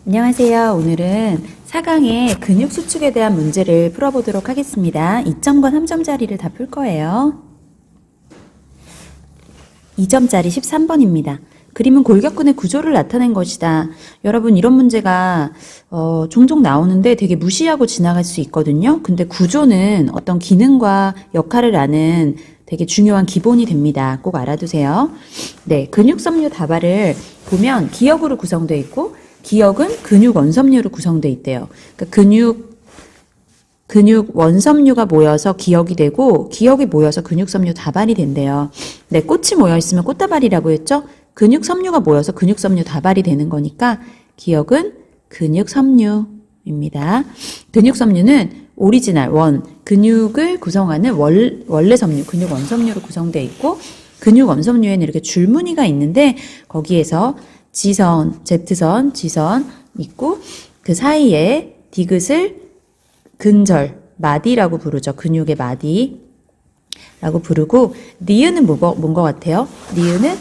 안녕하세요. 오늘은 4강의 근육 수축에 대한 문제를 풀어보도록 하겠습니다. 2점과 3점짜리를 다 풀 거예요. 2점짜리 13번입니다. 그림은 골격근의 구조를 나타낸 것이다. 여러분 이런 문제가 종종 나오는데 되게 무시하고 지나갈 수 있거든요. 근데 구조는 어떤 기능과 역할을 아는 되게 중요한 기본이 됩니다. 꼭 알아두세요. 네, 근육섬유 다발을 보면 기역으로 구성되어 있고 기역은 근육 원섬유로 구성되어 있대요. 그러니까 근육 원섬유가 모여서 기역이 되고 기역이 모여서 근육섬유 다발이 된대요. 네, 꽃이 모여 있으면 꽃다발이라고 했죠? 근육섬유가 모여서 근육섬유 다발이 되는 거니까 기역은 근육섬유입니다. 근육섬유는 오리지널 원, 근육을 구성하는 원래 섬유, 근육 원섬유로 구성되어 있고 근육 원섬유에는 이렇게 줄무늬가 있는데 거기에서 지선, Z선, 지선 있고 그 사이에 디귿을 근절, 마디라고 부르죠. 근육의 마디라고 부르고 니은은 뭔 것 같아요? 니은은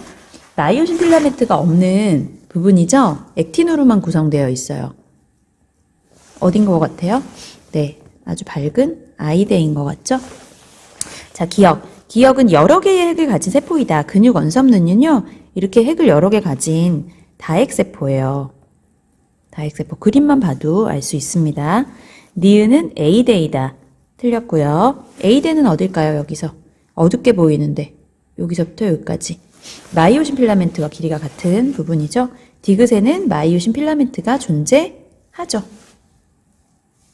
마이오신 필라멘트가 없는 부분이죠. 액틴으로만 구성되어 있어요. 어딘 것 같아요? 네, 아주 밝은 아이대인 것 같죠? 자, 기역은 여러 개의 핵을 가진 세포이다. 근육 원섬유는요, 이렇게 핵을 여러 개 가진 다핵세포예요. 다핵세포. 그림만 봐도 알 수 있습니다. 니은은 A대이다. 틀렸고요. A대는 어딜까요? 여기서. 어둡게 보이는데. 여기서부터 여기까지. 마이오신 필라멘트와 길이가 같은 부분이죠. 디귿에는 마이오신 필라멘트가 존재하죠.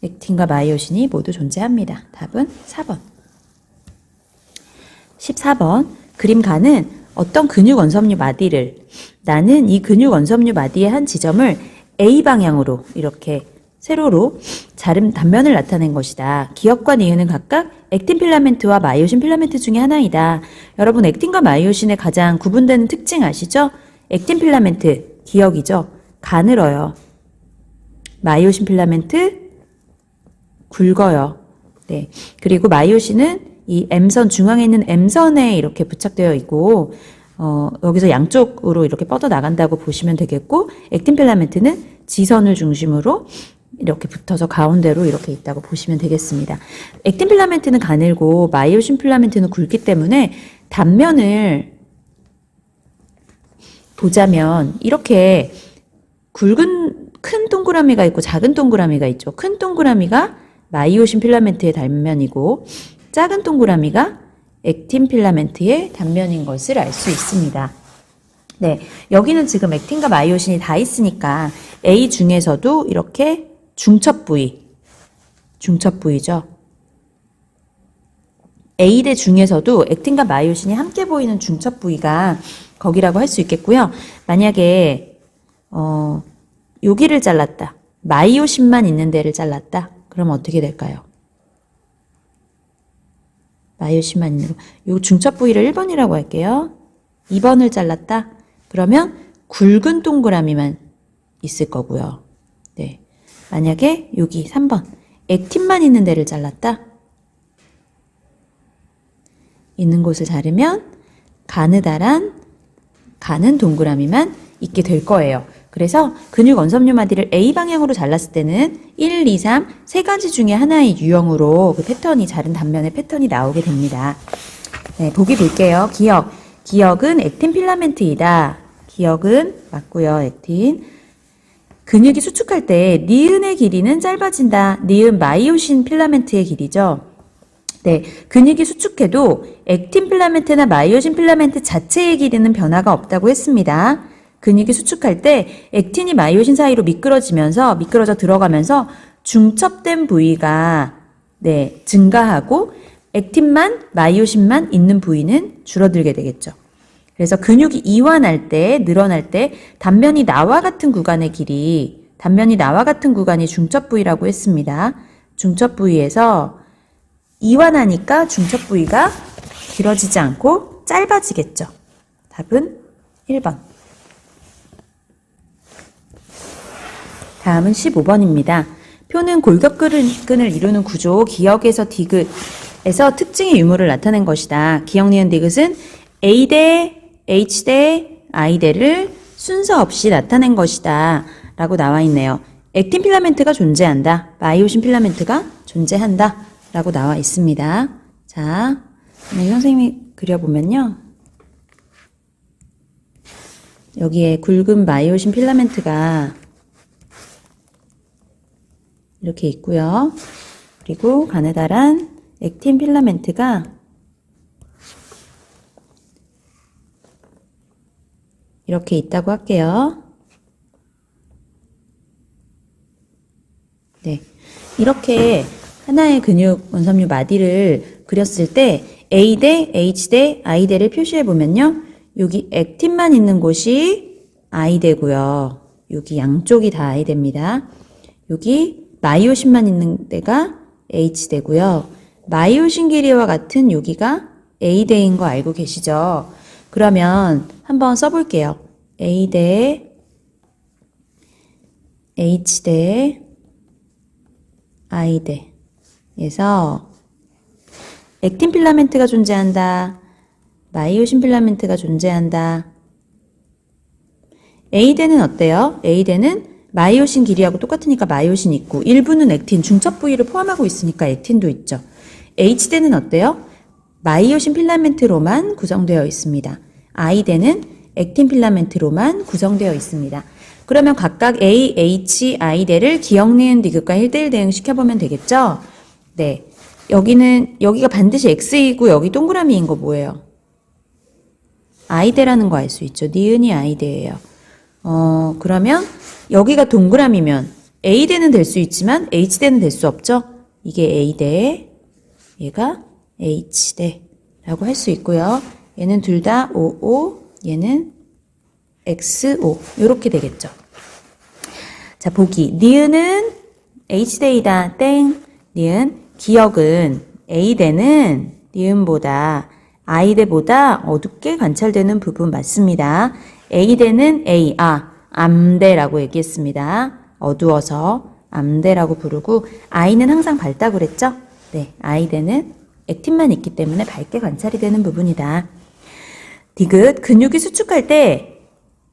액틴과 마이오신이 모두 존재합니다. 답은 4번. 14번. 그림 가는 어떤 근육 원섬유 마디를 나는 이 근육 원섬유 마디의 한 지점을 A 방향으로 이렇게 세로로 자른 단면을 나타낸 것이다. 기역과 니은은 각각 액틴 필라멘트와 마이오신 필라멘트 중에 하나이다. 여러분 액틴과 마이오신의 가장 구분되는 특징 아시죠? 액틴 필라멘트 기역이죠. 가늘어요. 마이오신 필라멘트 굵어요. 네. 그리고 마이오신은 이 M선 중앙에 있는 M선에 이렇게 부착되어 있고 여기서 양쪽으로 이렇게 뻗어 나간다고 보시면 되겠고 액틴 필라멘트는 지선을 중심으로 이렇게 붙어서 가운데로 이렇게 있다고 보시면 되겠습니다. 액틴 필라멘트는 가늘고 마이오신 필라멘트는 굵기 때문에 단면을 보자면 이렇게 큰 동그라미가 있고 작은 동그라미가 있죠. 큰 동그라미가 마이오신 필라멘트의 단면이고 작은 동그라미가 액틴 필라멘트의 단면인 것을 알 수 있습니다. 네, 여기는 지금 액틴과 마이오신이 다 있으니까 A 중에서도 이렇게 중첩 부위죠. A대 중에서도 액틴과 마이오신이 함께 보이는 중첩 부위가 거기라고 할 수 있겠고요. 만약에 여기를 잘랐다. 마이오신만 있는 데를 잘랐다. 그럼 어떻게 될까요? 마이오신만 있는 요 중첩 부위를 1번이라고 할게요. 2번을 잘랐다. 그러면 굵은 동그라미만 있을 거고요. 네. 만약에 여기 3번 액틴만 있는 데를 잘랐다. 있는 곳을 자르면 가느다란 가는 동그라미만 있게 될 거예요. 그래서 근육 원섬유 마디를 A 방향으로 잘랐을 때는 1, 2, 3, 세 가지 중에 하나의 유형으로 그 패턴이 자른 단면의 패턴이 나오게 됩니다. 네, 보기 볼게요. 기역은 액틴 필라멘트이다. 기역은 맞고요. 액틴. 근육이 수축할 때 니은의 길이는 짧아진다. 니은 마이오신 필라멘트의 길이죠. 네, 근육이 수축해도 액틴 필라멘트나 마이오신 필라멘트 자체의 길이는 변화가 없다고 했습니다. 근육이 수축할 때 액틴이 마이오신 사이로 미끄러져 들어가면서 중첩된 부위가 증가하고 액틴만 마이오신만 있는 부위는 줄어들게 되겠죠. 그래서 근육이 이완할 때, 늘어날 때 단면이 나와 같은 구간이 중첩 부위라고 했습니다. 중첩 부위에서 이완하니까 중첩 부위가 길어지지 않고 짧아지겠죠. 답은 1번. 다음은 15번입니다. 표는 골격근을 이루는 구조, 기역에서 디귿에서 특징의 유무를 나타낸 것이다. 기역, 니은, 디귿은 A대, H대, I대를 순서 없이 나타낸 것이다. 라고 나와 있네요. 액틴 필라멘트가 존재한다. 마이오신 필라멘트가 존재한다. 라고 나와 있습니다. 자, 네, 선생님이 그려보면요. 여기에 굵은 마이오신 필라멘트가 이렇게 있고요. 그리고 가느다란 액틴 필라멘트가 이렇게 있다고 할게요. 네, 이렇게 하나의 근육 원섬유 마디를 그렸을 때 A대, H대, I대를 표시해 보면요. 여기 액틴만 있는 곳이 I대고요. 여기 양쪽이 다 I대입니다. 여기 마이오신만 있는 데가 H대고요. 마이오신 길이와 같은 여기가 A대인 거 알고 계시죠? 그러면 한번 써볼게요. A대, H대, I대에서 액틴 필라멘트가 존재한다. 마이오신 필라멘트가 존재한다. A대는 어때요? A대는 마이오신 길이하고 똑같으니까 마이오신 있고 일부는 액틴, 중첩 부위를 포함하고 있으니까 액틴도 있죠. H대는 어때요? 마이오신 필라멘트로만 구성되어 있습니다. I대는 액틴 필라멘트로만 구성되어 있습니다. 그러면 각각 A, H, I대를 기억, 니은, 디귿과 1대1 대응 시켜보면 되겠죠? 네. 여기가 반드시 X이고 여기 동그라미인 거 뭐예요? I대라는 거 알 수 있죠. 니은이 I대예요. 그러면 여기가 동그라미면 A대는 될 수 있지만 H대는 될 수 없죠? 이게 A대, 얘가 H대라고 할 수 있고요. 얘는 둘 다 OO, 얘는 XO 이렇게 되겠죠. 자, 보기. 니은은 H대이다. 땡. 니은. 기억은 A대는 니은보다 I대보다 어둡게 관찰되는 부분 맞습니다. A대는 암대라고 얘기했습니다. 어두워서 암대라고 부르고 I는 항상 밝다고 그랬죠? 네, I대는 액틴만 있기 때문에 밝게 관찰이 되는 부분이다. 디귿, 근육이 수축할 때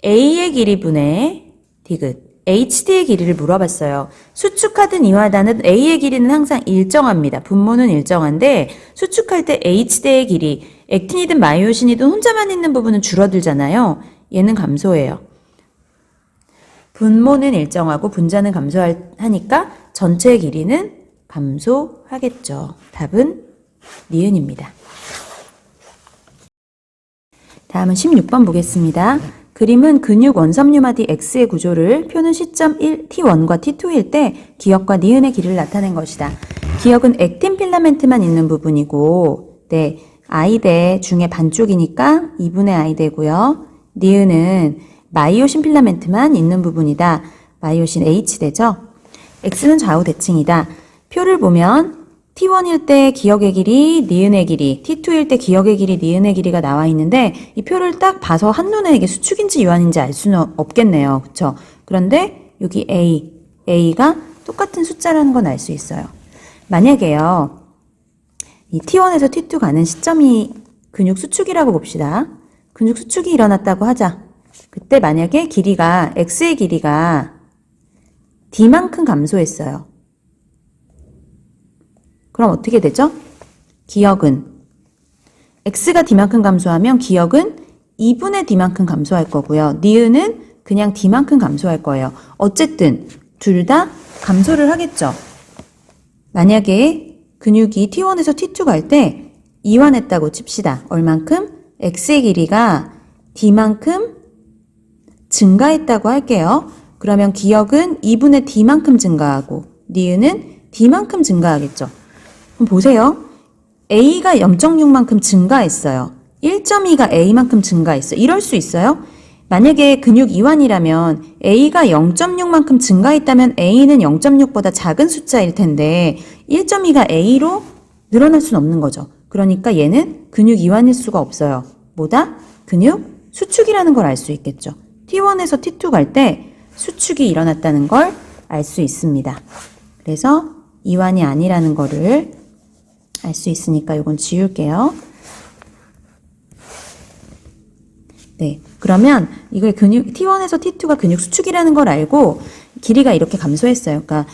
A의 길이분의 디귿, HD의 길이를 물어봤어요. 수축하든 이완하든 A의 길이는 항상 일정합니다. 분모는 일정한데 수축할 때 HD의 길이, 액틴이든 마이오신이든 혼자만 있는 부분은 줄어들잖아요. 얘는 감소해요. 분모는 일정하고 분자는 감소하니까 전체 길이는 감소하겠죠. 답은 니은입니다. 다음은 16번 보겠습니다. 그림은 근육 원섬유 마디 X의 구조를 표는 시점 1, T1과 T2일 때 기역과 니은의 길이를 나타낸 것이다. 기역은 액틴 필라멘트만 있는 부분이고, 네, I대 중에 반쪽이니까 2분의 I대고요. 니은은 마이오신 필라멘트만 있는 부분이다. 마이오신 H대죠. X는 좌우 대칭이다. 표를 보면 T1일 때 기역의 길이, 니은의 길이, T2일 때 기역의 길이, 니은의 길이가 나와 있는데 이 표를 딱 봐서 한눈에 이게 수축인지 이완인지 알 수는 없겠네요. 그쵸? 그런데 여기 A가 똑같은 숫자라는 건 알 수 있어요. 만약에요, 이 T1에서 T2 가는 시점이 근육 수축이라고 봅시다. 근육 수축이 일어났다고 하자. 그때 만약에 길이가, X의 길이가 D만큼 감소했어요. 그럼 어떻게 되죠? 기역은 X가 D만큼 감소하면 기역은 2분의 D만큼 감소할 거고요. 니은은 그냥 D만큼 감소할 거예요. 어쨌든 둘 다 감소를 하겠죠. 만약에 근육이 T1에서 T2 갈 때 이완했다고 칩시다. 얼만큼? X의 길이가 D만큼 증가했다고 할게요. 그러면 기역은 2분의 D만큼 증가하고 니은은 D만큼 증가하겠죠. 그럼 보세요. A가 0.6만큼 증가했어요. 1.2가 A만큼 증가했어요. 이럴 수 있어요? 만약에 근육 이완이라면 A가 0.6만큼 증가했다면 A는 0.6보다 작은 숫자일 텐데 1.2가 A로 늘어날 수는 없는 거죠. 그러니까 얘는 근육 이완일 수가 없어요. 뭐다? 근육 수축이라는 걸 알 수 있겠죠. T1에서 T2 갈 때 수축이 일어났다는 걸 알 수 있습니다. 그래서 이완이 아니라는 거를 알 수 있으니까 이건 지울게요. 네, 그러면 이걸 T1에서 T2가 근육 수축이라는 걸 알고 길이가 이렇게 감소했어요. 그러니까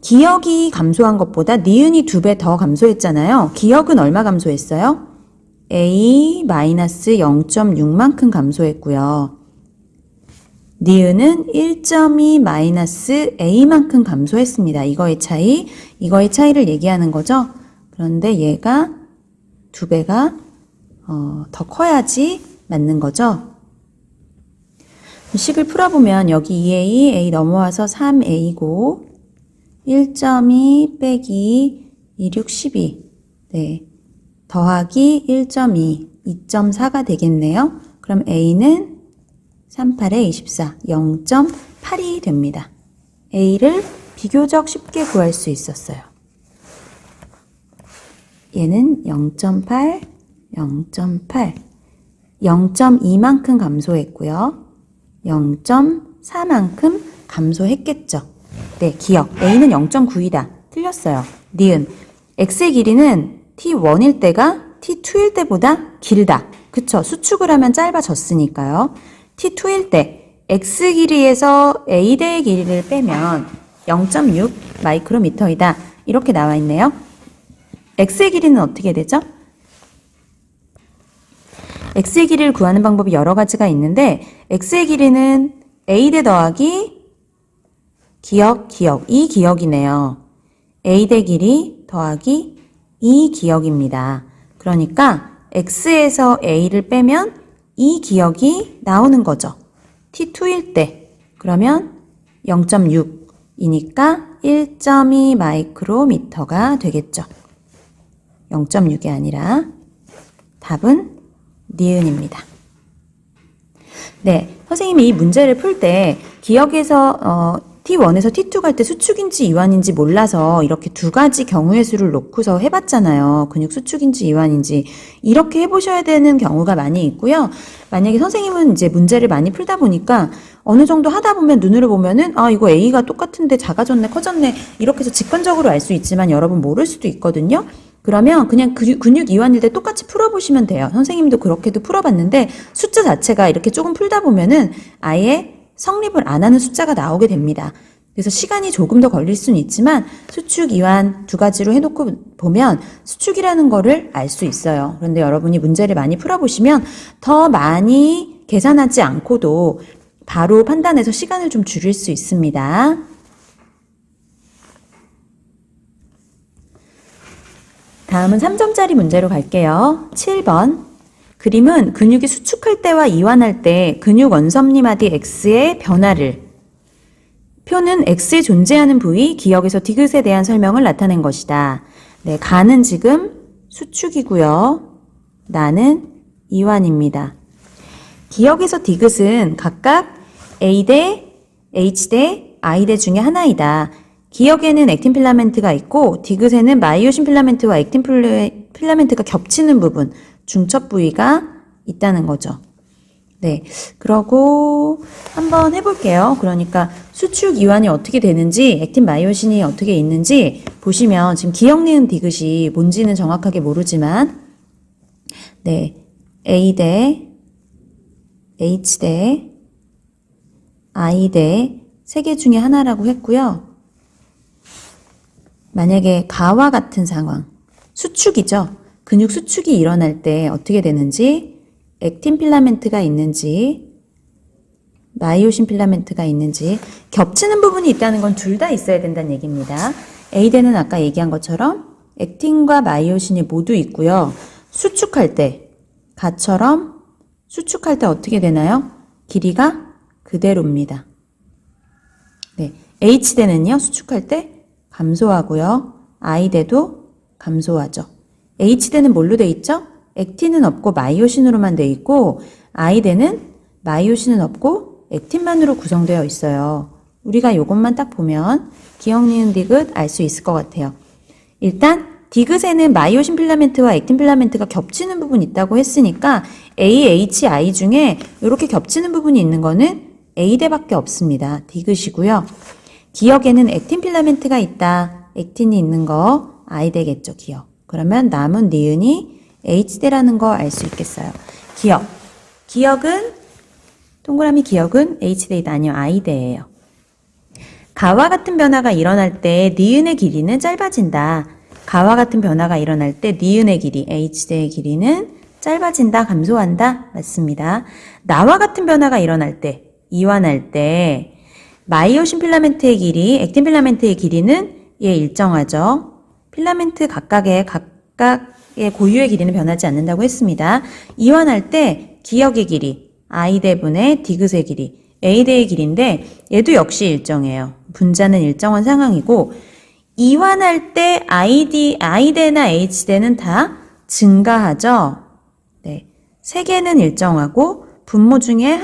기역이 감소한 것보다 니은이 2배 더 감소했잖아요. 기역은 얼마 감소했어요? A-0.6만큼 감소했고요. 니은은 1.2-A만큼 감소했습니다. 이거의 차이를 얘기하는 거죠. 그런데 얘가 2배가 더 커야지 맞는 거죠. 식을 풀어보면 여기 2A, A 넘어와서 3A고 1.2 빼기 2, 6, 12 네, 더하기 1.2, 2.4가 되겠네요. 그럼 A는 38에 24, 0.8이 됩니다. A를 비교적 쉽게 구할 수 있었어요. 얘는 0.8, 0.8, 0.2만큼 감소했고요. 0.4만큼 감소했겠죠. 네, 기억. A는 0.9이다. 틀렸어요. 니은. X의 길이는 T1일 때가 T2일 때보다 길다. 그쵸? 수축을 하면 짧아졌으니까요. T2일 때 X 길이에서 A대의 길이를 빼면 0.6 마이크로미터이다. 이렇게 나와 있네요. X의 길이는 어떻게 되죠? X의 길이를 구하는 방법이 여러 가지가 있는데 X의 길이는 A대 더하기 기역, 이 기역이네요. A대 길이 더하기 이 기역입니다. 그러니까 X에서 A를 빼면 이 기역이 나오는 거죠. T2일 때 그러면 0.6이니까 1.2 마이크로미터가 되겠죠. 0.6이 아니라 답은 니은입니다. 네, 선생님이 이 문제를 풀 때 기역에서 T1에서 T2 갈 때 수축인지 이완인지 몰라서 이렇게 두 가지 경우의 수를 놓고서 해봤잖아요. 근육 수축인지 이완인지 이렇게 해보셔야 되는 경우가 많이 있고요. 만약에 선생님은 이제 문제를 많이 풀다 보니까 어느 정도 하다 보면 눈으로 보면은 이거 A가 똑같은데 작아졌네 커졌네 이렇게 해서 직관적으로 알 수 있지만 여러분 모를 수도 있거든요. 그러면 그냥 근육 이완일 때 똑같이 풀어보시면 돼요. 선생님도 그렇게도 풀어봤는데 숫자 자체가 이렇게 조금 풀다 보면은 아예 성립을 안 하는 숫자가 나오게 됩니다. 그래서 시간이 조금 더 걸릴 수는 있지만 수축, 이완 두 가지로 해놓고 보면 수축이라는 거를 알 수 있어요. 그런데 여러분이 문제를 많이 풀어보시면 더 많이 계산하지 않고도 바로 판단해서 시간을 좀 줄일 수 있습니다. 다음은 3점짜리 문제로 갈게요. 7번. 그림은 근육이 수축할 때와 이완할 때 근육 원섭리마디 X의 변화를 표는 X에 존재하는 부위, 기역에서 디귿에 대한 설명을 나타낸 것이다. 네, 가는 지금 수축이고요. 나는 이완입니다. 기역에서 디귿은 각각 A대, H대, I대 중에 하나이다. 기역에는 액틴 필라멘트가 있고 디귿에는 마이오신 필라멘트와 액틴 필라멘트가 겹치는 부분, 중첩 부위가 있다는 거죠. 네, 그러고 한번 해볼게요. 그러니까 수축 이완이 어떻게 되는지, 액틴 마이오신이 어떻게 있는지 보시면 지금 기역, 니은, 디귿이 뭔지는 정확하게 모르지만 네, A대, H대, I대 세 개 중에 하나라고 했고요. 만약에 가와 같은 상황, 수축이죠. 근육 수축이 일어날 때 어떻게 되는지, 액틴 필라멘트가 있는지, 마이오신 필라멘트가 있는지, 겹치는 부분이 있다는 건 둘 다 있어야 된다는 얘기입니다. A대는 아까 얘기한 것처럼 액틴과 마이오신이 모두 있고요. 수축할 때, 가처럼 수축할 때 어떻게 되나요? 길이가 그대로입니다. 네, H대는요, 수축할 때 감소하고요. I대도 감소하죠. H대는 뭘로 돼 있죠? 액틴은 없고 마이오신으로만 돼 있고 I대는 마이오신은 없고 액틴만으로 구성되어 있어요. 우리가 이것만 딱 보면 기역, 니은, 디귿 알 수 있을 것 같아요. 일단 디귿에는 마이오신 필라멘트와 액틴 필라멘트가 겹치는 부분이 있다고 했으니까 A, H, I 중에 이렇게 겹치는 부분이 있는 거는 A대밖에 없습니다. 디귿이고요. 기역에는 액틴 필라멘트가 있다. 액틴이 있는 거 I대겠죠, 기역. 그러면 남은 니은이 H대라는 거 알 수 있겠어요. 기역. 기억은 동그라미 기억은 H대이다. 아니요. I대예요. 가와 같은 변화가 일어날 때 니은의 길이는 짧아진다. 가와 같은 변화가 일어날 때 니은의 길이, H대의 길이는 짧아진다, 감소한다. 맞습니다. 나와 같은 변화가 일어날 때, 이완할 때 마이오신 필라멘트의 길이, 액틴 필라멘트의 길이는 일정하죠. 필라멘트 각각의 고유의 길이는 변하지 않는다고 했습니다. 이완할 때 기억의 길이, I대분의 디귿의 길이, A대의 길인데 얘도 역시 일정해요. 분자는 일정한 상황이고 이완할 때 I대나 H대는 다 증가하죠. 네, 세 개는 일정하고 분모 중에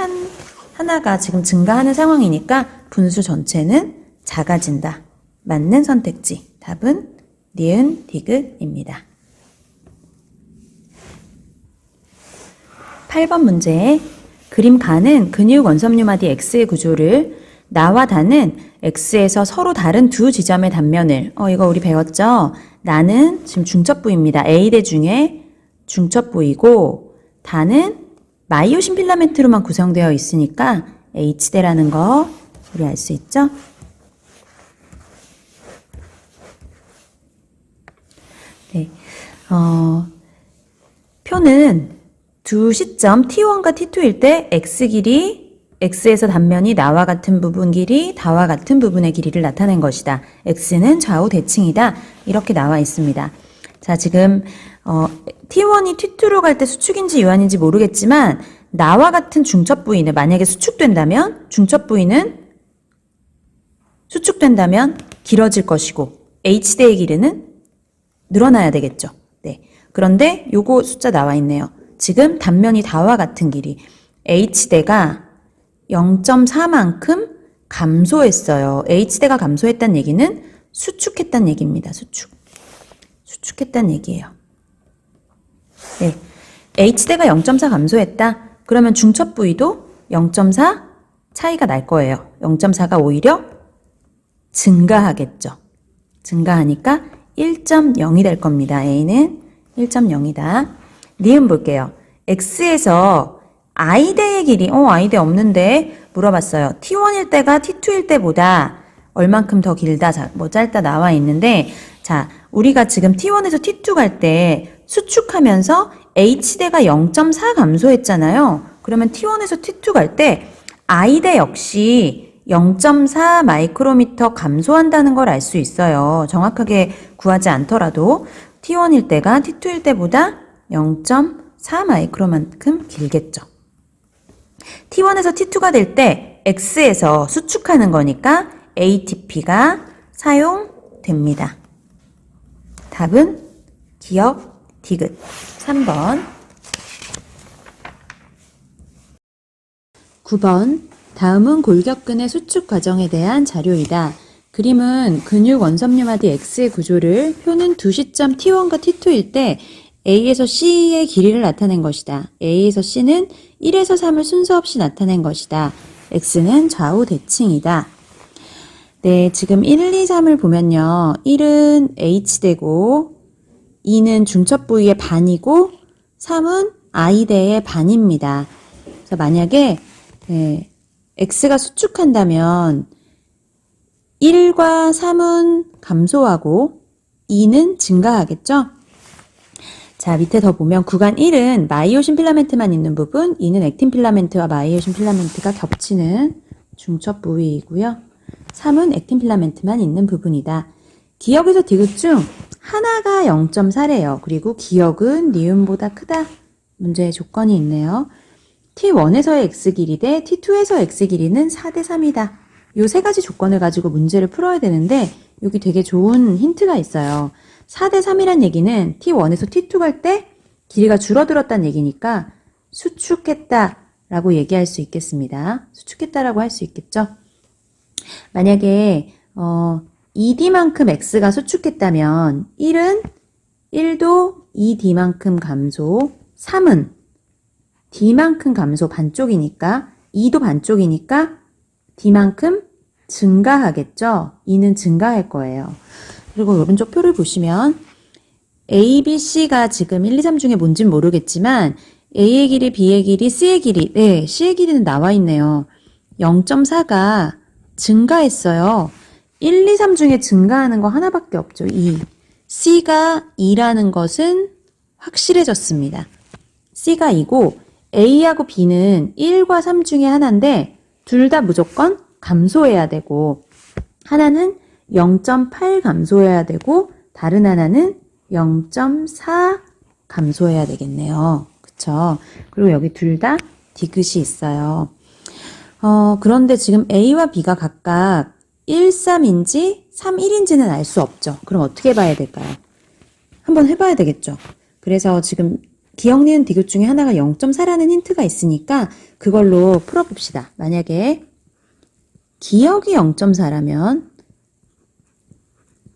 하나가 지금 증가하는 상황이니까 분수 전체는 작아진다. 맞는 선택지. 답은 니은, 디귿입니다. 8번 문제. 그림 가는 근육 원섬유마디 X의 구조를 나와 다는 X에서 서로 다른 두 지점의 단면을 이거 우리 배웠죠? 나는 지금 중첩부입니다. A대 중에 중첩부이고 다는 마이오신 필라멘트로만 구성되어 있으니까 H대라는 거 우리 알 수 있죠? 네, 표는 두 시점 T1과 T2일 때 X 길이, X에서 단면이 나와 같은 부분 길이, 다와 같은 부분의 길이를 나타낸 것이다. X는 좌우 대칭이다. 이렇게 나와 있습니다. 자, 지금 T1이 T2로 갈 때 수축인지 이완인지 모르겠지만 나와 같은 중첩 부위는 만약에 수축된다면 길어질 것이고 H대의 길이는 늘어나야 되겠죠. 네. 그런데 요거 숫자 나와 있네요. 지금 단면이 다와 같은 길이 H대가 0.4만큼 감소했어요. H대가 감소했다는 얘기는 수축했다는 얘기입니다. 수축했다는 얘기예요. 네. H대가 0.4 감소했다. 그러면 중첩 부위도 0.4 차이가 날 거예요. 0.4가 오히려 증가하겠죠. 증가하니까 1.0이 될 겁니다. A는 1.0이다. 니은 볼게요. X에서 I대의 길이, I대 없는데 물어봤어요. T1일 때가 T2일 때보다 얼만큼 더 길다, 짧다 나와 있는데, 자, 우리가 지금 T1에서 T2 갈 때 수축하면서 H대가 0.4 감소했잖아요. 그러면 T1에서 T2 갈 때 I대 역시 0.4 마이크로미터 감소한다는 걸 알 수 있어요. 정확하게 구하지 않더라도 T1일 때가 T2일 때보다 0.4 마이크로만큼 길겠죠. T1에서 T2가 될 때 X에서 수축하는 거니까 ATP가 사용됩니다. 답은 기억, 디귿. 3번. 9번. 다음은 골격근의 수축 과정에 대한 자료이다. 그림은 근육 원섬유마디 X의 구조를 표는 두 시점 T1과 T2일 때 A에서 C의 길이를 나타낸 것이다. A에서 C는 1에서 3을 순서 없이 나타낸 것이다. X는 좌우 대칭이다. 네, 지금 1, 2, 3을 보면요. 1은 H대고 2는 중첩 부위의 반이고 3은 I대의 반입니다. 그래서 만약에 X가 수축한다면 1과 3은 감소하고 2는 증가하겠죠? 자, 밑에 더 보면 구간 1은 마이오신 필라멘트만 있는 부분, 2는 액틴 필라멘트와 마이오신 필라멘트가 겹치는 중첩 부위이고요. 3은 액틴 필라멘트만 있는 부분이다. 기억에서 디귿 중 하나가 0.4래요. 그리고 기억은 니은보다 크다. 문제의 조건이 있네요. T1에서의 X 길이 대 T2에서의 X 길이는 4대 3이다. 요 세 가지 조건을 가지고 문제를 풀어야 되는데 여기 되게 좋은 힌트가 있어요. 4대 3이란 얘기는 T1에서 T2 갈 때 길이가 줄어들었다는 얘기니까 수축했다라고 얘기할 수 있겠습니다. 수축했다라고 할 수 있겠죠. 만약에 2D만큼 X가 수축했다면 1은 1도 2D만큼 감소, 3은 D만큼 감소 반쪽이니까 2도 반쪽이니까 D만큼 증가하겠죠. 2는 증가할 거예요. 그리고 오른쪽 표를 보시면 A, B, C가 지금 1, 2, 3 중에 뭔진 모르겠지만 A의 길이, B의 길이, C의 길이. 네, C의 길이는 나와 있네요. 0.4가 증가했어요. 1, 2, 3 중에 증가하는 거 하나밖에 없죠. 2. C가 2라는 것은 확실해졌습니다. C가 2고 A하고 B는 1과 3 중에 하나인데 둘 다 무조건 감소해야 되고 하나는 0.8 감소해야 되고 다른 하나는 0.4 감소해야 되겠네요. 그쵸? 그리고 여기 둘 다 디귿이 있어요. 그런데 지금 A와 B가 각각 1, 3인지 3, 1인지는 알 수 없죠. 그럼 어떻게 봐야 될까요? 한번 해봐야 되겠죠. 그래서 지금 기억, 니은, 디귿 중에 하나가 0.4라는 힌트가 있으니까 그걸로 풀어봅시다. 만약에 기억이 0.4라면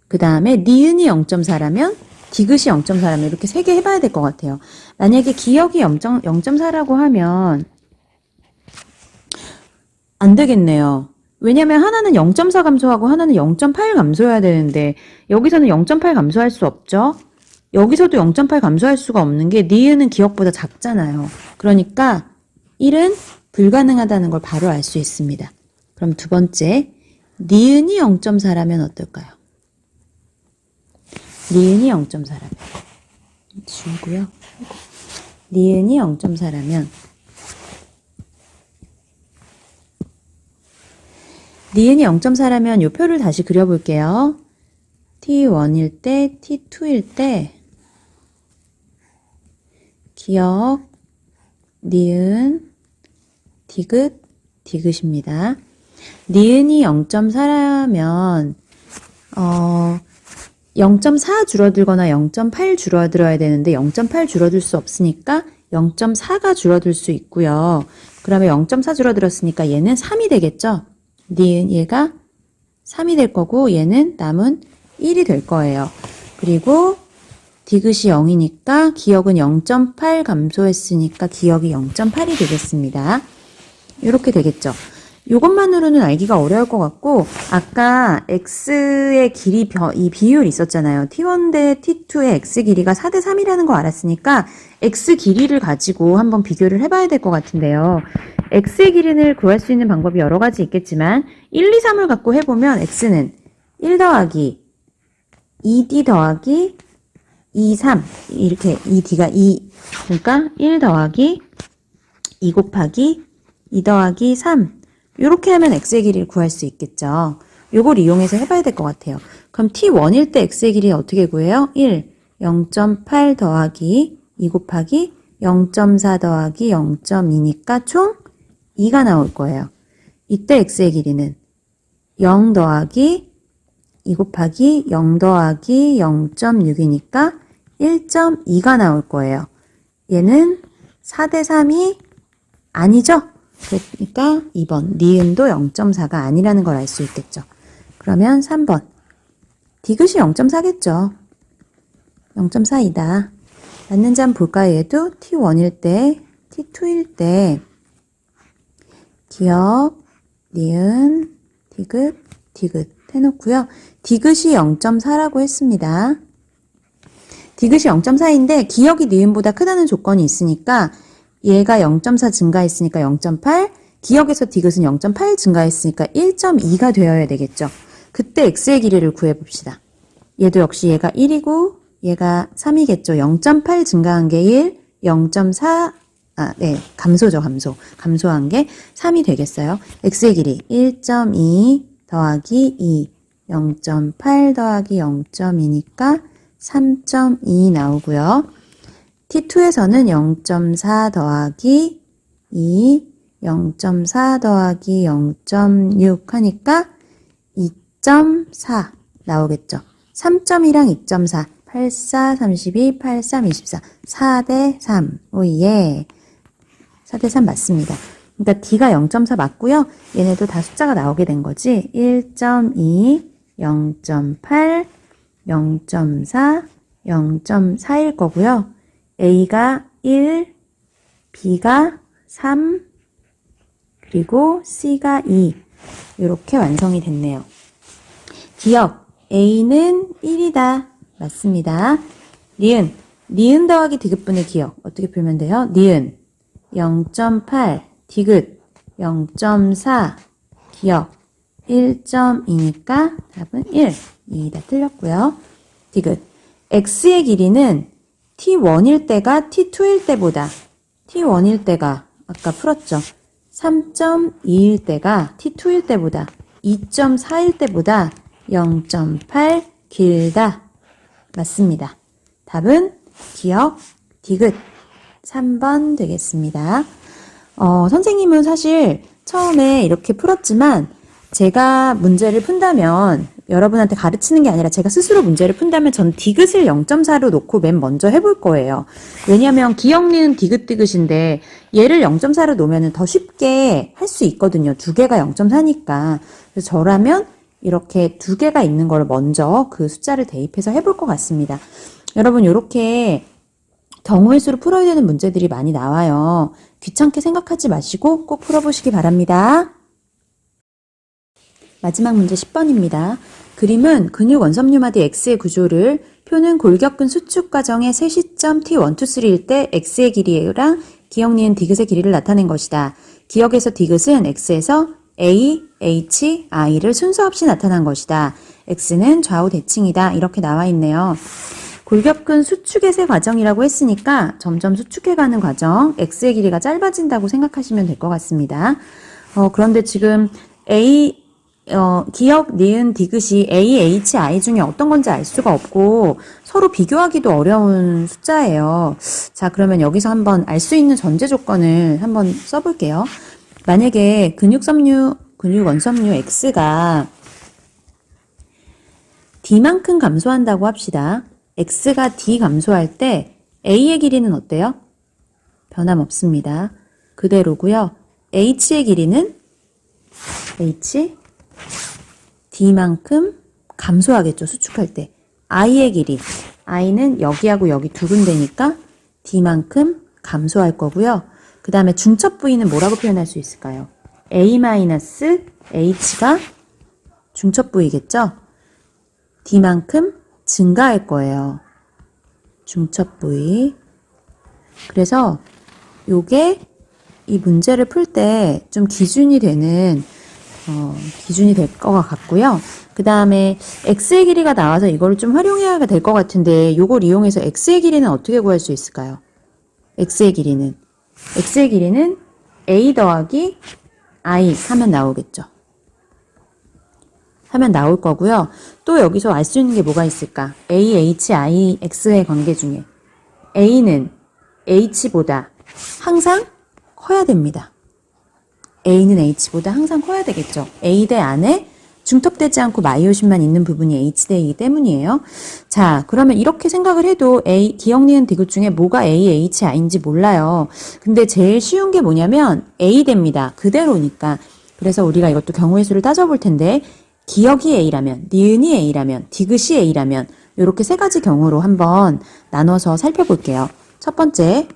그 다음에 니은이 0.4라면 디귿이 0.4라면 이렇게 세 개 해봐야 될 것 같아요. 만약에 기억이 0.4라고 하면 안 되겠네요. 왜냐면 하나는 0.4 감소하고 하나는 0.8 감소해야 되는데 여기서는 0.8 감소할 수 없죠. 여기서도 0.8 감소할 수가 없는 게 니은은 기억보다 작잖아요. 그러니까 1은 불가능하다는 걸 바로 알 수 있습니다. 그럼 두 번째, 니은이 0.4라면 어떨까요? 니은이 0.4라면 지우고요. 니은이 0.4라면 니은이 0.4라면 이 표를 다시 그려볼게요. T1일 때, T2일 때 기억, 니은, 디귿, 디귿입니다. 니은이 0.4라면 0.4 줄어들거나 0.8 줄어들어야 되는데 0.8 줄어들 수 없으니까 0.4가 줄어들 수 있고요. 그러면 0.4 줄어들었으니까 얘는 3이 되겠죠? 니은 얘가 3이 될 거고 얘는 남은 1이 될 거예요. 그리고 디귿이 0이니까 기억은 0.8 감소했으니까 기억이 0.8이 되겠습니다. 이렇게 되겠죠. 이것만으로는 알기가 어려울 것 같고 아까 x의 길이 이 비율이 있었잖아요. t1 대 t2의 x 길이가 4 대 3이라는 거 알았으니까 x 길이를 가지고 한번 비교를 해봐야 될 것 같은데요. x의 길이를 구할 수 있는 방법이 여러 가지 있겠지만 1, 2, 3을 갖고 해보면 x는 1 더하기 2d 더하기 2, 3 이렇게 2d가 2 그러니까 1 더하기 2 곱하기 2 더하기 3 이렇게 하면 x의 길이를 구할 수 있겠죠. 요걸 이용해서 해봐야 될 것 같아요. 그럼 t1일 때 x의 길이 어떻게 구해요? 1, 0.8 더하기 2 곱하기 0.4 더하기 0.2니까 총 2가 나올 거예요. 이때 x의 길이는 0 더하기 2 곱하기 0 더하기 0.6이니까 1.2가 나올 거예요. 얘는 4 대 3이 아니죠? 그러니까 2번 니은도 0.4가 아니라는 걸 알 수 있겠죠. 그러면 3번 디귿이 0.4겠죠. 0.4이다. 맞는지 한번 볼까요? 얘도 T1일 때, T2일 때 기억, 니은, 디귿, 디귿 해놓고요. 디귿이 0.4라고 했습니다. 디귿이 0.4인데 기억이 니은보다 크다는 조건이 있으니까 얘가 0.4 증가했으니까 0.8, 기억에서 디귿은 0.8 증가했으니까 1.2가 되어야 되겠죠. 그때 x의 길이를 구해봅시다. 얘도 역시 얘가 1이고 얘가 3이겠죠. 0.8 증가한 게 1, 0.4, 감소죠, 감소. 감소한 게 3이 되겠어요. x의 길이 1.2 더하기 2, 0.8 더하기 0.2니까 3.2 나오고요. T2에서는 0.4 더하기 2, 0.4 더하기 0.6 하니까 2.4 나오겠죠. 3.2랑 2.4, 8, 4, 32, 8, 3, 24, 4 대 3. 오예. 4 대 3 맞습니다. 그러니까 D가 0.4 맞고요. 얘네도 다 숫자가 나오게 된 거지. 1.2, 0.8, 0.4, 0.4일 거고요. A가 1, B가 3, 그리고 C가 2. 이렇게 완성이 됐네요. 기억, A는 1이다. 맞습니다. 니은, 니은 더하기 디귿분의 기억 어떻게 풀면 돼요? 니은 0.8, 디귿 0.4, 기억 1.2니까 답은 1. 이 다 틀렸고요. 디귿. x의 길이는 t1일 때가 t2일 때보다 t1일 때가 아까 풀었죠. 3.2일 때가 t2일 때보다 2.4일 때보다 0.8 길다. 맞습니다. 답은 기억, 디귿 3번 되겠습니다. 선생님은 사실 처음에 이렇게 풀었지만 제가 문제를 푼다면 여러분한테 가르치는 게 아니라 제가 스스로 문제를 푼다면 전 디귿을 0.4로 놓고 맨 먼저 해볼 거예요. 왜냐하면 기억, 니은, 디귿인데 얘를 0.4로 놓으면 더 쉽게 할 수 있거든요. 두 개가 0.4니까. 그래서 저라면 이렇게 두 개가 있는 걸 먼저 그 숫자를 대입해서 해볼 것 같습니다. 여러분 이렇게 경우의 수로 풀어야 되는 문제들이 많이 나와요. 귀찮게 생각하지 마시고 꼭 풀어보시기 바랍니다. 마지막 문제 10번입니다. 그림은 근육 원섬유마디 X의 구조를 표는 골격근 수축 과정의 세 시점 T1, 2, 3일 때 X의 길이랑 기억, 니은, 디귿의 길이를 나타낸 것이다. 기억에서 디귿은 X에서 A, H, I를 순서 없이 나타난 것이다. X는 좌우 대칭이다. 이렇게 나와 있네요. 골격근 수축의 세 과정이라고 했으니까 점점 수축해가는 과정, X의 길이가 짧아진다고 생각하시면 될 것 같습니다. 그런데 지금 기억, 니은, 디귿이 A, H, I 중에 어떤 건지 알 수가 없고 서로 비교하기도 어려운 숫자예요. 자, 그러면 여기서 한번 알 수 있는 전제 조건을 한번 써볼게요. 만약에 근육 원섬유 X가 D만큼 감소한다고 합시다. X가 D 감소할 때 A의 길이는 어때요? 변함없습니다. 그대로고요. H의 길이는 H, D만큼 감소하겠죠. 수축할 때. I의 길이. I는 여기하고 여기 두 군데니까 D만큼 감소할 거고요. 그 다음에 중첩 부위는 뭐라고 표현할 수 있을까요? A-H가 중첩 부위겠죠? D만큼 증가할 거예요. 중첩 부위. 그래서 요게 이 문제를 풀 때 좀 기준이 될 것 같고요. 그 다음에 X의 길이가 나와서 이걸 좀 활용해야 될 것 같은데 요걸 이용해서 X의 길이는 어떻게 구할 수 있을까요? X의 길이는 A 더하기 I 하면 나오겠죠. 하면 나올 거고요. 또 여기서 알 수 있는 게 뭐가 있을까? A, H, I, X의 관계 중에 A는 H보다 항상 커야 됩니다. A는 H보다 항상 커야 되겠죠. A대 안에 중첩되지 않고 마이오심만 있는 부분이 H대이기 때문이에요. 자, 그러면 이렇게 생각을 해도 기억, 니은, 디귿 중에 뭐가 A, H, I인지 몰라요. 근데 제일 쉬운 게 뭐냐면 A대입니다. 그대로니까. 그래서 우리가 이것도 경우의 수를 따져볼 텐데 기억이 A라면, 니은이 A라면, 디귿이 A라면 이렇게 세 가지 경우로 한번 나눠서 살펴볼게요. 첫 번째,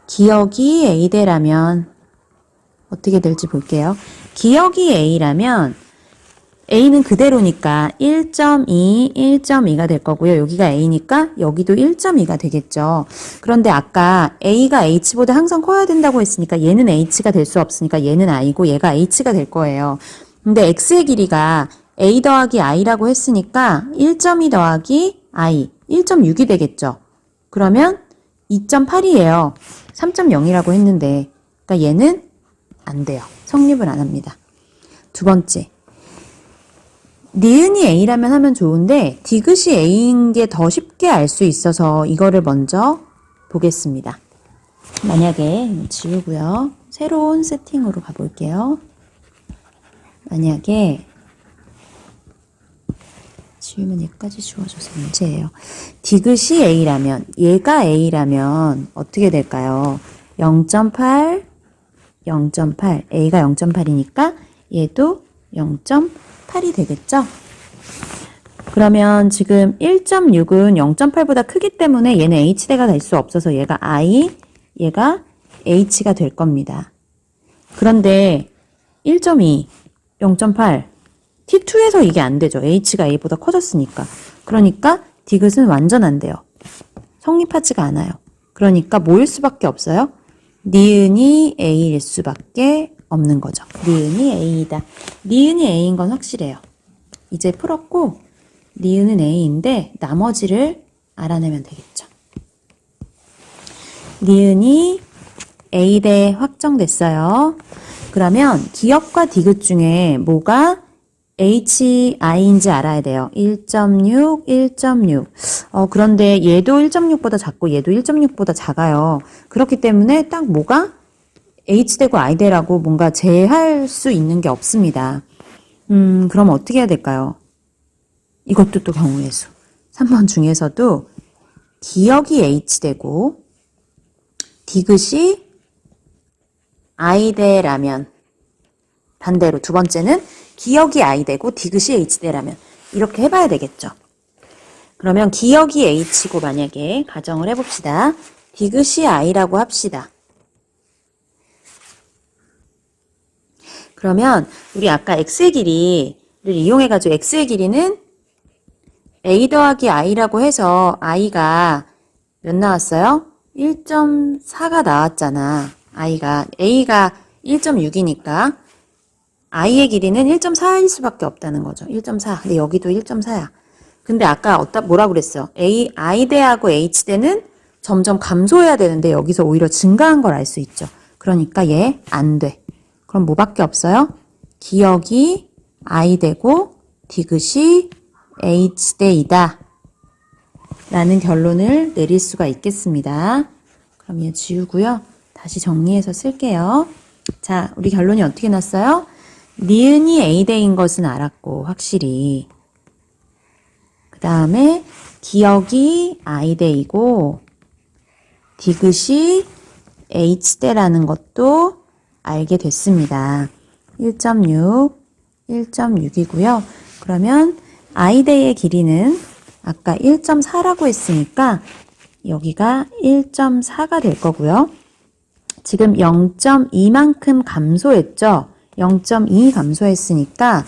기억이 A대라면 어떻게 될지 볼게요. 기억이 A라면 A는 그대로니까 1.2, 1.2가 될 거고요. 여기가 A니까 여기도 1.2가 되겠죠. 그런데 아까 A가 H보다 항상 커야 된다고 했으니까 얘는 H가 될 수 없으니까 얘는 I고 얘가 H가 될 거예요. 근데 X의 길이가 A 더하기 I라고 했으니까 1.2 더하기 I, 1.6이 되겠죠. 그러면 2.8이에요. 3.0이라고 했는데 그러니까 얘는 안 돼요. 성립을 안 합니다. 두 번째, 니은이 A라면 하면 좋은데 디귿이 A인 게 더 쉽게 알 수 있어서 이거를 먼저 보겠습니다. 만약에 지우고요. 새로운 세팅으로 가볼게요. 만약에 지우면 얘까지 지워져서 문제예요. 디귿이 A라면, 얘가 A라면 어떻게 될까요? 0.8, 0.8, A가 0.8이니까 얘도 0.8이 되겠죠? 그러면 지금 1.6은 0.8보다 크기 때문에 얘는 H대가 될 수 없어서 얘가 I, 얘가 H가 될 겁니다. 그런데 1.2, 0.8, T2에서 이게 안 되죠. H가 A보다 커졌으니까. 그러니까 디귿은 완전 안 돼요. 성립하지가 않아요. 그러니까 뭐일 수밖에 없어요? 니은이 A일 수밖에 없는 거죠. 니은이 A이다. 니은이 A인 건 확실해요. 이제 풀었고 니은은 A인데 나머지를 알아내면 되겠죠. 니은이 A대 확정됐어요. 그러면 기역과 디귿 중에 뭐가 HI인지 알아야 돼요. 1.6, 1.6. 그런데 얘도 1.6보다 작고 얘도 1.6보다 작아요. 그렇기 때문에 딱 뭐가 H대고 I대라고 뭔가 제할 수 있는 게 없습니다. 그럼 어떻게 해야 될까요? 이것도 또 경우의 수. 3번 중에서도 기역이 H대고 디귿이 I대라면, 반대로 두 번째는 기역이 I대고 디귿이 H대라면 이렇게 해봐야 되겠죠. 그러면 기역이 H고 만약에 가정을 해봅시다. 디귿이 I라고 합시다. 그러면 우리 아까 x의 길이를 이용해가지고 x의 길이는 a 더하기 i라고 해서 i가 몇 나왔어요? 1.4가 나왔잖아. a가 1.6이니까 i의 길이는 1.4일 수밖에 없다는 거죠. 1.4. 근데 여기도 1.4야. 근데 아까 뭐라 그랬어? i대하고 h대는 점점 감소해야 되는데 여기서 오히려 증가한 걸 알 수 있죠. 그러니까 얘 안 돼. 그럼 뭐밖에 없어요? 기역이 i대고 디귿이 h대이다 라는 결론을 내릴 수가 있겠습니다. 그럼 얘 지우고요. 다시 정리해서 쓸게요. 자, 우리 결론이 어떻게 났어요? 니은이 A대인 것은 알았고 확실히. 그 다음에 기역이 I대이고 디귿이 H대라는 것도 알게 됐습니다. 1.6, 1.6이고요. 그러면 I대의 길이는 아까 1.4라고 했으니까 여기가 1.4가 될 거고요. 지금 0.2만큼 감소했죠? 0.2 감소했으니까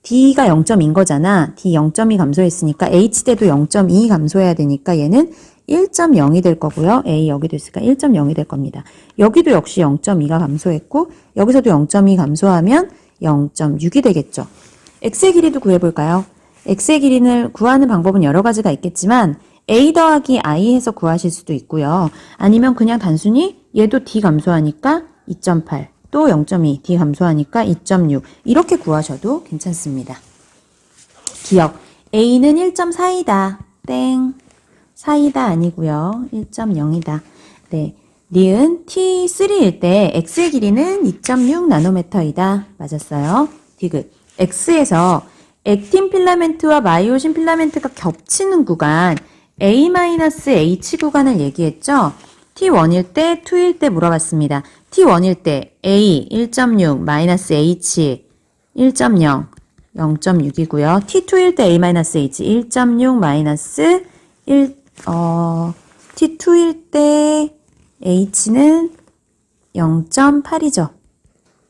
D가 0.2인 거잖아. D 0.2 감소했으니까 H대도 0.2 감소해야 되니까 얘는 1.0이 될 거고요. A 여기도 있으니까 1.0이 될 겁니다. 여기도 역시 0.2가 감소했고 여기서도 0.2 감소하면 0.6이 되겠죠. X의 길이도 구해볼까요? X의 길이를 구하는 방법은 여러 가지가 있겠지만 A 더하기 I 해서 구하실 수도 있고요. 아니면 그냥 단순히 얘도 D 감소하니까 2.8 또 0.2 D 감소하니까 2.6 이렇게 구하셔도 괜찮습니다. 기억 A는 1.4이다. 땡. 4이다 아니고요. 1.0이다. 네. 니은 T3일 때 X의 길이는 2.6 나노미터이다. 맞았어요. 디귿. X에서 액틴 필라멘트와 마이오신 필라멘트가 겹치는 구간 A-H 구간을 얘기했죠. T1일 때, 2일 때 물어봤습니다. T1일 때 A 1.6 마이너스 H 1.0 0.6이고요. T2일 때 A-H 1.6 마이너스 T2일 때 H는 0.8이죠.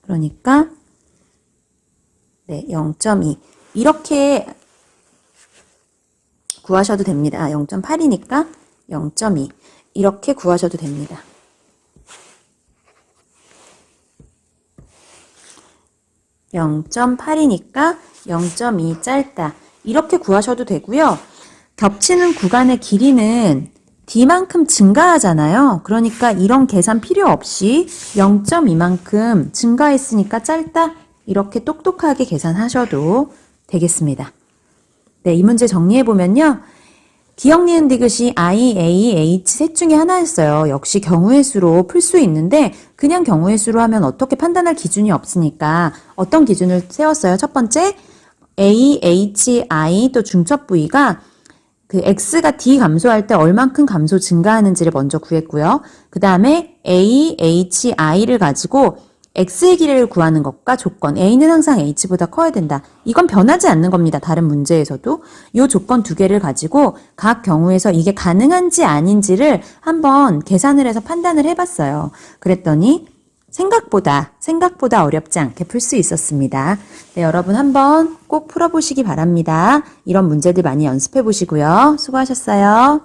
그러니까 네, 0.2 이렇게 구하셔도 됩니다. 0.8이니까 0.2 이렇게 구하셔도 됩니다. 0.8이니까 0.2 짧다. 이렇게 구하셔도 되고요. 겹치는 구간의 길이는 D만큼 증가하잖아요. 그러니까 이런 계산 필요 없이 0.2만큼 증가했으니까 짧다. 이렇게 똑똑하게 계산하셔도 되겠습니다. 네, 이 문제 정리해보면요. 기역, 니은, 디귿이 I, A, H 셋 중에 하나였어요. 역시 경우의 수로 풀 수 있는데 그냥 경우의 수로 하면 어떻게 판단할 기준이 없으니까 어떤 기준을 세웠어요? 첫 번째, A, H, I 또 중첩 부위가 그 X가 D 감소할 때 얼만큼 감소 증가하는지를 먼저 구했고요. 그 다음에 A, H, I를 가지고 X의 길이를 구하는 것과 조건 A는 항상 H보다 커야 된다. 이건 변하지 않는 겁니다. 다른 문제에서도. 이 조건 두 개를 가지고 각 경우에서 이게 가능한지 아닌지를 한번 계산을 해서 판단을 해봤어요. 그랬더니 생각보다 어렵지 않게 풀 수 있었습니다. 네, 여러분 한번 꼭 풀어보시기 바랍니다. 이런 문제들 많이 연습해 보시고요. 수고하셨어요.